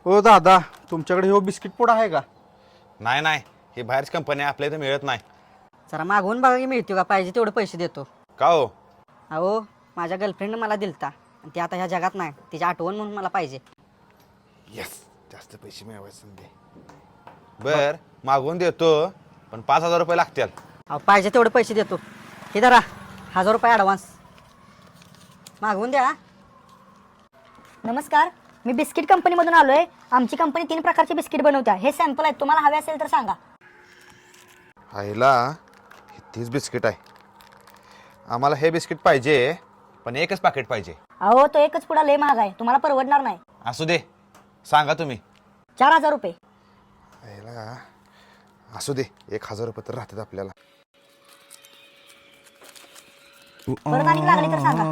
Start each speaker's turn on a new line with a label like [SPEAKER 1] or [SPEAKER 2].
[SPEAKER 1] हो दादा, तुमच्याकडे हो बिस्किट पुडा आहे का?
[SPEAKER 2] नाही नाही, ही बाहेरची कंपनी आहे, आपल्या इथं मिळत नाही.
[SPEAKER 3] जरा मागवून बघा की मिळतो का, पाहिजे तेवढे पैसे देतो.
[SPEAKER 2] का हो?
[SPEAKER 3] अहो, माझ्या गर्लफ्रेंडनं मला दिलता आणि ती आता ह्या जगात नाही, तिची आठवण म्हणून मला पाहिजे.
[SPEAKER 2] येस, जास्त पैसे मिळवायचे संधी. बर, मागवून देतो, पण 5,000 रुपये लागतील.
[SPEAKER 3] अहो, पाहिजे तेवढे पैसे देतो. हे धरा, 1,000 रुपये ॲडव्हान्स मागवून द्या.
[SPEAKER 4] नमस्कार, मी बिस्किट कंपनीमधून आलोय. आमची कंपनी 3 प्रकारचे बिस्किट बनवते. हे सॅम्पल आहेत, तुम्हाला हवे असेल तर सांगा.
[SPEAKER 2] आईला हे 30 बिस्किट आहे. आम्हाला हे बिस्किट पाहिजे, पण एकच पाकिट पाहिजे.
[SPEAKER 4] अहो, तो एकच पुडा लय महाग आहे, तुम्हाला परवडणार नाही.
[SPEAKER 2] असू दे, सांगा तुम्ही.
[SPEAKER 4] 4,000 रुपये.
[SPEAKER 2] आईला असू दे, 1,000 रुपये तर राहतात आपल्याला.
[SPEAKER 4] परत आणि लागले तर सांगा.